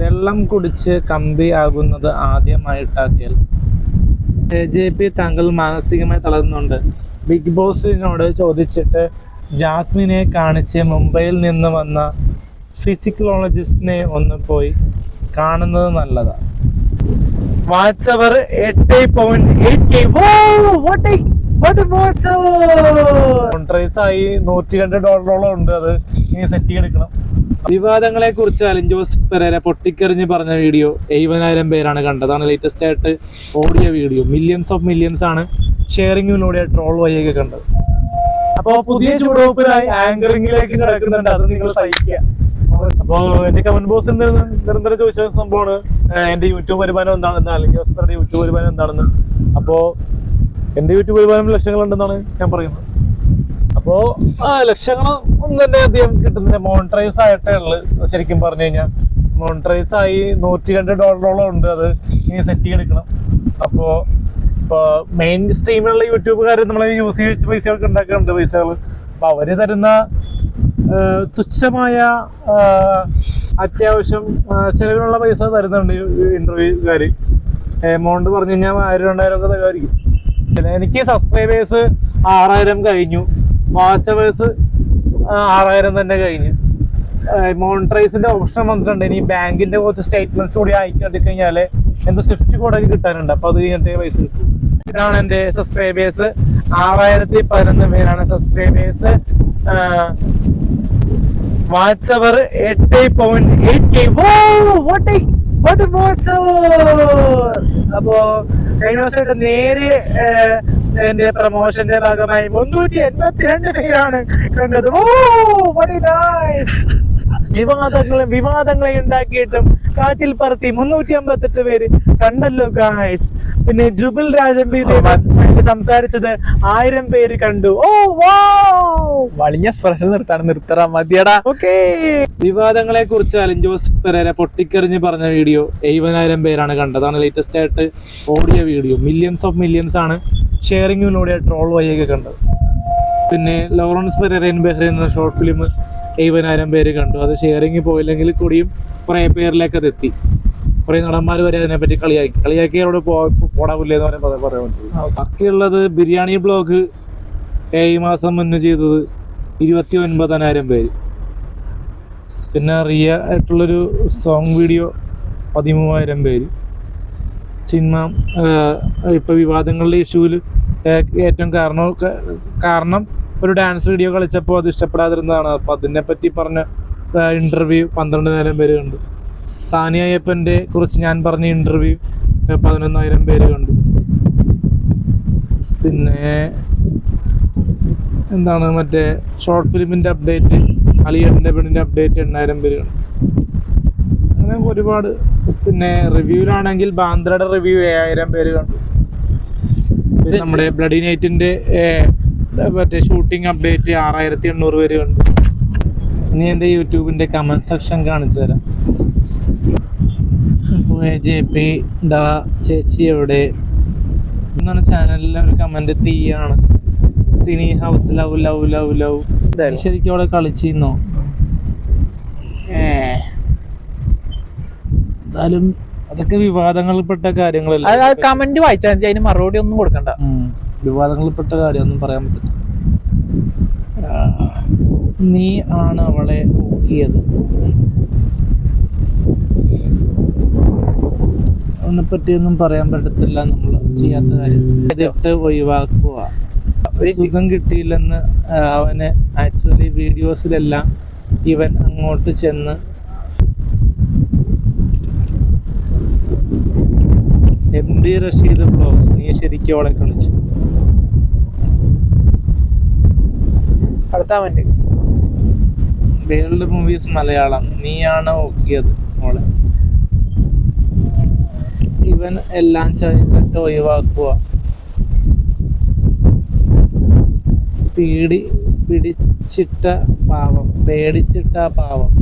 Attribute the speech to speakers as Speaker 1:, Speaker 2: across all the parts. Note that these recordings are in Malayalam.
Speaker 1: വെള്ളം കുടിച്ച് കമ്പി ആകുന്നത് ആദ്യമായിട്ടാക്കിയാൽ JP താങ്കൾ മാനസികമായി തളർന്നുണ്ട്. ബിഗ് ബോസിനോട് ചോദിച്ചിട്ട് ജാസ്മിനെ കാണിച്ച് മുംബൈയിൽ നിന്ന് വന്ന ഫിസിക്കോളജിസ്റ്റിനെ ഒന്ന് പോയി കാണുന്നത് നല്ലതാണ്. വാച്ച് അവർ 8.8K. ആയി $102 ഉണ്ട്. അത് ഇനി സെറ്റ് ചെയ്തെടുക്കണം. വിവാദങ്ങളെ കുറിച്ച് അലിൻ ജോസ് പെരേര പൊട്ടിക്കെറിഞ്ഞ് പറഞ്ഞ വീഡിയോ 70,000 പേരാണ് കണ്ടത്. അതാണ് ലേറ്റസ്റ്റ് ആയിട്ട് ഓഡിയോ വീഡിയോ. മില്യൺസ് ആണ് ഷെയറിങ്ങിലൂടെ ട്രോൾ വഴിയൊക്കെ കണ്ടത്. അപ്പോൾ പുതിയ ചുവടുവെപ്പിനായി ആങ്കറിംഗിലേക്ക് കിടക്കുന്നുണ്ട്. അത് നിങ്ങൾ സഹിക്കുക. അപ്പോൾ എന്റെ കമന്റ് ബോക്സിൽ നിരന്തരം ചോദിച്ച സംഭവമാണ് എന്റെ യൂട്യൂബ് വരുമാനം എന്താണെന്ന്, അലിൻ ജോസ് പെരേര യൂട്യൂബ് വരുമാനം എന്താണെന്ന്. അപ്പോൾ എന്റെ യൂട്യൂബ് വരുമാനം ലക്ഷങ്ങളുണ്ടെന്നാണ് ഞാൻ പറയുന്നത്. അപ്പോ ലക്ഷങ്ങൾ ഒന്നും തന്നെ അധികം കിട്ടുന്നില്ല. മോണിറ്ററൈസ് ആയിട്ടേ ഉള്ളു. ശരിക്കും പറഞ്ഞു കഴിഞ്ഞാൽ മോണിറ്ററൈസ് ആയി $102 ഉണ്ട്. അത് ഇനി സെറ്റ് ചെയ്തെടുക്കണം. അപ്പോ ഇപ്പൊ മെയിൻ സ്ട്രീമിലുള്ള യൂട്യൂബുകാർ നമ്മളെ യൂസ് ചെയ്ത് പൈസകളൊക്കെ ഉണ്ടാക്കുന്നുണ്ട്. പൈസകൾ അപ്പൊ അവര് തരുന്ന തുച്ഛമായ അത്യാവശ്യം ചെലവിനുള്ള പൈസ തരുന്നുണ്ട് ഇന്റർവ്യൂക്കാര്. എമൗണ്ട് പറഞ്ഞു കഴിഞ്ഞാൽ 1,000-2,000 ഒക്കെ തരുമായിരിക്കും. എനിക്ക് സബ്സ്ക്രൈബേഴ്സ് 6,000 കഴിഞ്ഞു. വാച്ചവേഴ്സ് 6,000 തന്നെ കഴിഞ്ഞു. മോണിറ്ററൈസിന്റെ ഓപ്ഷൻ വന്നിട്ടുണ്ട്. ഇനി ബാങ്കിന്റെ കുറച്ച് സ്റ്റേറ്റ്മെന്റ്സ് കൂടി അയക്കാതി കഴിഞ്ഞാല് എന്തോ സ്വിഫ്റ്റ് കോഡൊക്കെ കിട്ടാനുണ്ട്. അപ്പൊ അത് കഴിഞ്ഞിട്ട് പൈസ കിട്ടും. ഇതാണ് എന്റെ സബ്സ്ക്രൈബേഴ്സ്. 6,011 പേരാണ് സബ്സ്ക്രൈബേഴ്സ്. വാച്ച് അവർ 8.8K. അപ്പോ കഴിഞ്ഞ ദിവസമായിട്ട് നേരെ എന്റെ പ്രൊമോഷന്റെ ഭാഗമായി 382 പേരാണ് കണ്ടത്. വിവാദങ്ങളെ ഉണ്ടാക്കിയിട്ടും കാറ്റിൽ പറത്തി 358 പേര് കണ്ടല്ലോ ഗായ്സ്. പിന്നെ ജുബിൽ രാജംബി സംസാരിച്ചത് 1000 പേര് കണ്ടു.
Speaker 2: വളിഞ്ഞ സ്പർശം നിർത്തറ മതിയടാ.
Speaker 1: ഓക്കേ. വിവാദങ്ങളെ കുറിച്ച് അലിൻ ജോസ് പെരേര പൊട്ടിക്കെറിഞ്ഞ് പറഞ്ഞ വീഡിയോ 70,000 പേരാണ് കണ്ടത്. അതാണ് ലേറ്റസ്റ്റ് ആയിട്ട് ഓഡിയോ വീഡിയോ. മില്യൺസ് ആണ് ഷെയറിങ്ങിലൂടെ ട്രോൾ വഴിയൊക്കെ കണ്ടത്. പിന്നെ ലോറൻസ് പെരേരൻ ബെഹ്റ എന്ന ഷോർട്ട് ഫിലിം 70,000 പേര് കണ്ടു. അത് ഷെയറിങ് പോയില്ലെങ്കിൽ കൂടിയും കുറേ പേരിലേക്ക് അത് എത്തി. കുറേ നടന്മാർ വരെ അതിനെപ്പറ്റി കളിയാക്കി അവിടെ പോടാവില്ലേ എന്ന് പറയാൻ പറ്റും. ബാക്കിയുള്ളത് ബിരിയാണി ബ്ലോഗ് 7 മാസം മുന്നേ ചെയ്തത് 29,000 പേര്. പിന്നെ റിയ ആയിട്ടുള്ളൊരു സോങ് വീഡിയോ 13,000 പേര്. സിനിമ ഇപ്പൊ വിവാദങ്ങളുടെ ഇഷ്യൂവിൽ ഏറ്റവും കാരണം ഒരു ഡാൻസ് വീഡിയോ കളിച്ചപ്പോൾ അത് ഇഷ്ടപ്പെടാതിരുന്നതാണ്. അപ്പൊ അതിനെപ്പറ്റി പറഞ്ഞ ഇന്റർവ്യൂ 12,000 പേര് കണ്ടു. സാനിയ അയ്യപ്പന്റെ കുറിച്ച് ഞാൻ പറഞ്ഞ ഇന്റർവ്യൂ 11,000 പേര് കണ്ടു. പിന്നെ എന്താണ് മറ്റേ ഷോർട്ട് ഫിലിമിന്റെ അപ്ഡേറ്റ്, അലിയന്റെ പെണ്ണിന്റെ അപ്ഡേറ്റ് 8,000 പേര് കണ്ടു. അങ്ങനെ ഒരുപാട്. പിന്നെ റിവ്യൂലാണെങ്കിൽ ബാന്ദ്രയുടെ റിവ്യൂ 7,000 പേര് കണ്ടു. പിന്നെ നമ്മുടെ ബ്ലഡി നൈറ്റിന്റെ മറ്റേ ഷൂട്ടിംഗ് അപ്ഡേറ്റ് 6,800 പേര് കണ്ടു. ഇനി എൻ്റെ യൂട്യൂബിന്റെ കമന്റ് സെക്ഷൻ കാണിച്ചു തരാം. JP ഡാ ചേച്ചി എവിടെ എന്നാണ് ചാനലിലെ ഒരു കമന്റ്. തീയാണ്. സിനി ഹൗസ് ലവ് ശരിക്കും അവിടെ കളിച്ചിരുന്നോ? എന്തായാലും അതൊക്കെ വിവാദങ്ങളിൽപ്പെട്ട കാര്യങ്ങളല്ല.
Speaker 2: കമന്റ് വായിച്ചാൽ അതിന് മറുപടി ഒന്നും കൊടുക്കണ്ട.
Speaker 1: വിവാദങ്ങളിൽപ്പെട്ട കാര്യമൊന്നും പറയാൻ പറ്റില്ല. നീ ആണ് അവളെ ഊക്കിയത്. അതിനെപ്പറ്റിയൊന്നും പറയാൻ പറ്റത്തില്ല. നമ്മൾ ചെയ്യാത്ത കാര്യം ഇതിട്ട് ഒഴിവാക്കുക. സുഖം കിട്ടിയില്ലെന്ന് അവന് ആക്ച്വലി വീഡിയോസിലെല്ലാം ഇവൻ അങ്ങോട്ട് ചെന്ന് MD റഷീദ് ബ്ലോഗ് നീ ശരിക്കും അവളെ കളിച്ചു. വേൾഡ് മൂവീസ് മലയാളം നീയാണ് നോക്കിയത് മോളെ. ഇവൻ എല്ലാം ചെയ്തിട്ട് ഒഴിവാക്കുക. പേടിച്ചിട്ട പാവം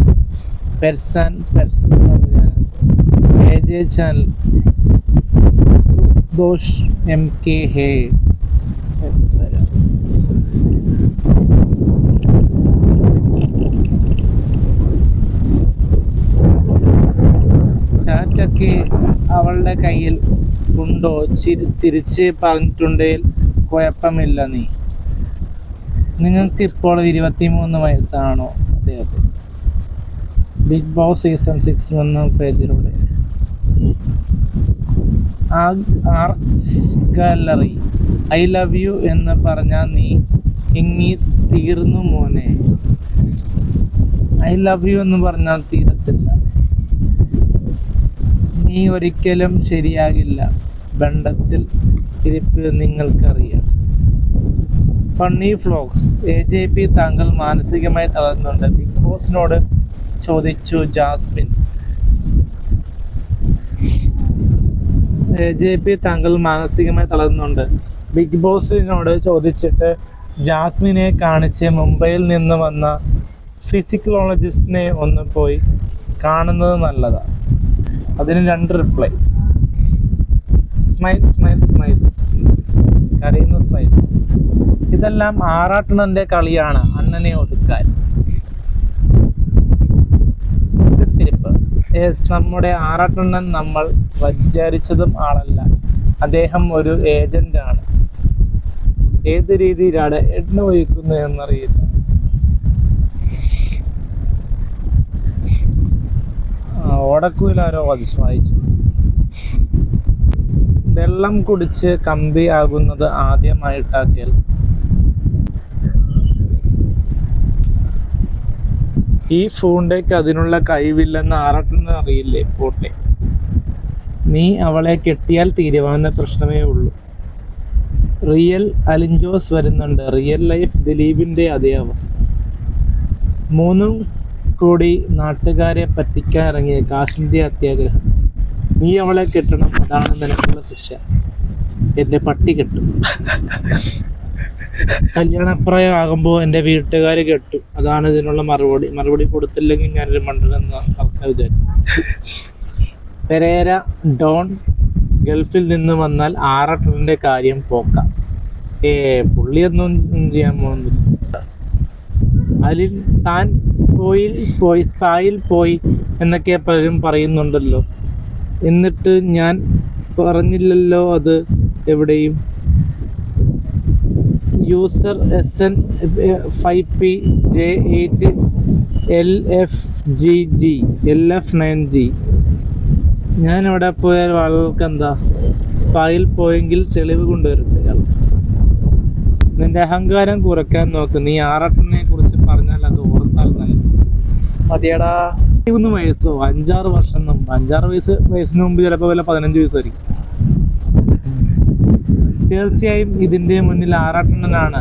Speaker 1: പെർസൻ ചാനൽ സുദോഷ് MK ഹേ. നിനക്ക് അവളുടെ കയ്യിൽ ഉണ്ടോ? തിരിച്ച് പറഞ്ഞിട്ടുണ്ടെങ്കിൽ കുഴപ്പമില്ല. നിങ്ങൾക്ക് ഇപ്പോൾ 23 വയസ്സാണോ? അതെ. ബിഗ് ബോസ് സീസൺ 6 എന്ന പേജിലൂടെ arts gallery I love you എന്ന് പറഞ്ഞാൽ നീ ഇങ്ങി തീർന്നു മോനെ. ഐ ലവ് യു എന്ന് പറഞ്ഞാൽ തീരത്തില്ല. നീ ഒരിക്കലും ശരിയാകില്ല. ബന്ധത്തിൽ ഇരിപ്പ് നിങ്ങൾക്കറിയാം. ഫണ്ണി ഫ്ലോഗ്സ് AJP താങ്കൾ മാനസികമായി തളർന്നുണ്ട്. ബിഗ് ബോസിനോട് ചോദിച്ചു ജാസ്മിൻ. AJP താങ്കൾ മാനസികമായി തളർന്നുണ്ട്. ബിഗ് ബോസിനോട് ചോദിച്ചിട്ട് ജാസ്മിനെ കാണിച്ച് മുംബൈയിൽ നിന്ന് വന്ന ഫിസിക്കോളജിസ്റ്റിനെ ഒന്ന് പോയി കാണുന്നത് നല്ലതാണ്. അതിന് 2 റിപ്ലൈ. സ്മൈൽ സ്മൈൽ സ്മൈൽ, കരയുന്ന സ്മൈൽ. ഇതെല്ലാം ആറാട്ടണന്റെ കളിയാണ് അണ്ണനെ ഒതുക്കാൻ. നമ്മുടെ ആറാട്ടണ്ണൻ നമ്മൾ വിചാരിച്ചതും ആളല്ല. അദ്ദേഹം ഒരു ഏജന്റാണ്. ഏത് രീതിയിലാണ് എണ്ണ ഒഴിക്കുന്നത് എന്നറിയില്ല. ഓടക്കുയിലാരോ അത് വായിച്ചു. വെള്ളം കുടിച്ച് കമ്പി ആകുന്നത് ആദ്യമായിട്ടാക്കിയാൽ ഈ ഫൂണ്ടയ്ക്ക് അതിനുള്ള കഴിവില്ലെന്ന് ആറാട്ടന് അറിയില്ലേ? പോട്ടെ, നീ അവളെ കെട്ടിയാൽ തീരുമാന പ്രശ്നമേ ഉള്ളൂ. റിയൽ അലിൻജോസ് വരുന്നുണ്ട്. റിയൽ ലൈഫ് ദിലീപിന്റെ അതേ അവസ്ഥ. 3 കോടി നാട്ടുകാരെ പറ്റിക്കാൻ ഇറങ്ങിയ കാശ്മീരി അത്യാഗ്രഹം. നീ അവളെ കെട്ടണം, അതാണ് നിനക്കുള്ള ശിക്ഷ. എന്റെ പട്ടി കെട്ടും. കല്യാണപ്രായം ആകുമ്പോൾ എൻ്റെ വീട്ടുകാർ കെട്ടും, അതാണ് ഇതിനുള്ള മറുപടി കൊടുത്തില്ലെങ്കിൽ ഞാനൊരു മണ്ടനെന്ന് ആൾക്കാർ വിചാരിക്കും. പെരേര ഡോൺ ഗൾഫിൽ നിന്ന് വന്നാൽ ആറാട്ടന്റെ കാര്യം പോക്കാം. പുള്ളിയൊന്നും ചെയ്യാൻ പോകുന്നില്ല. അതിൽ താൻ സ്പായിൽ പോയി എന്നൊക്കെ പലരും പറയുന്നുണ്ടല്ലോ. എന്നിട്ട് ഞാൻ പറഞ്ഞില്ലല്ലോ അത് എവിടെയും. User SN5PJ8LF9G. ഞാൻ അവിടെ പോയാൽ ആളുകൾക്ക് എന്താ? സ്പായിൽ പോയെങ്കിൽ തെളിവ് കൊണ്ടുവരട്ടെ. നിന്റെ അഹങ്കാരം കുറയ്ക്കാൻ നോക്ക്. നീ ആറാട്ടനെ കുറിച്ച് പറഞ്ഞാൽ അത് ഓർത്താൽ നല്ല
Speaker 2: മതിയടാ.
Speaker 1: 3 വയസ്സോ 5-6 വർഷം മുമ്പ്, 5-6 വയസ്സിന് മുമ്പ് ചിലപ്പോൾ വല്ല 15 വയസ്സായിരിക്കും. തീർച്ചയായും ഇതിന്റെ മുന്നിൽ ആറാട്ടണ്ണനാണ്.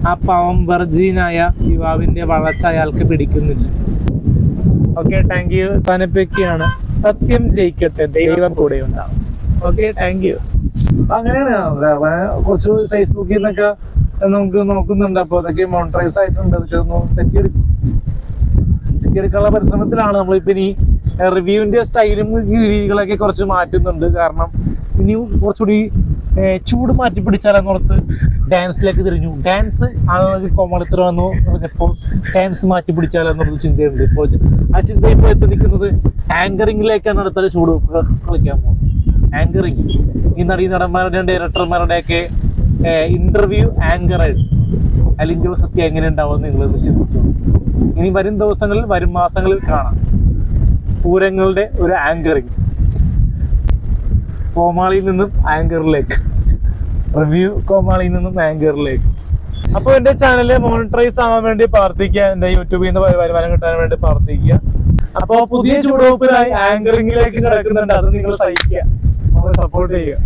Speaker 1: ആ പാവം വെർജീനായ യുവാവിന്റെ വളർച്ച അയാൾക്ക് പിടിക്കുന്നില്ല. Okay, thank you. തനിപ്പിക്കുകയാണ്. സത്യം ജയിക്കട്ടെ, ദൈവം കൂടെ ഉണ്ടാവും. Okay, thank you. അങ്ങനെയാണ് കുറച്ച് ഫേസ്ബുക്കിൽ നിന്നൊക്കെ നമുക്ക് നോക്കുന്നുണ്ട്. അപ്പോൾ അതൊക്കെ മോണിറ്ററൈസ് ആയിട്ടുണ്ട്. അതൊക്കെ ഒന്ന് സെറ്റ് ചെയ്തെടുക്കാനുള്ള പരിശ്രമത്തിലാണ് നമ്മളിപ്പോൾ. ഇനി റിവ്യൂവിന്റെ സ്റ്റൈലും രീതികളൊക്കെ കുറച്ച് മാറ്റുന്നുണ്ട്. കാരണം ഇനി കുറച്ചുകൂടി ചൂട് മാറ്റി പിടിച്ചാലെന്നോർത്ത് ഡാൻസിലേക്ക് തിരിഞ്ഞു. ഡാൻസ് ആളുകൾക്ക് കോമാളിത്തരമെന്നോ പറഞ്ഞപ്പോൾ ഡാൻസ് മാറ്റി പിടിച്ചാലെന്നൊരു ചിന്തയുണ്ട്. ഇപ്പോൾ ആ ചിന്ത ഇപ്പോൾ എത്തിക്കുന്നത് ആങ്കറിങ്ങിലേക്കാണ്. അടുത്തൊരു ചൂട് കളിക്കാൻ പോകുന്നത്. ആങ്കറിങ് ഈ നടന്മാരുടെയും ഡയറക്ടർമാരുടെയൊക്കെ ഇന്റർവ്യൂ ആങ്കറായിട്ട് അലിൻജോ സത്യം എങ്ങനെ ഉണ്ടാവുമെന്ന് നിങ്ങളൊന്ന് ചിന്തിച്ചു. ഇനി വരും ദിവസങ്ങളിൽ, വരും മാസങ്ങളിൽ കാണാം പൂരങ്ങളുടെ ഒരു ആങ്കറിങ്. കോമാളിയിൽ നിന്നും ആങ്കറിലേക്ക് റിവ്യൂ, കോമാളിയിൽ നിന്നും ആങ്കറിലേക്ക്. അപ്പോൾ എൻ്റെ ചാനൽ മോണിറ്ററൈസ് ആവാൻ വേണ്ടി പ്രാർത്ഥിക്കുക. എൻ്റെ യൂട്യൂബിൽ നിന്ന് വരുമാനം കിട്ടാൻ വേണ്ടി പ്രാർത്ഥിക്കുക. അപ്പോൾ പുതിയ ചുവടുവെപ്പിനായി ആങ്കറിങ്ങിലേക്ക് കിടക്കുന്നുണ്ട്. അത് നിങ്ങൾ സഹിക്കുക, നമ്മളെ സപ്പോർട്ട് ചെയ്യുക.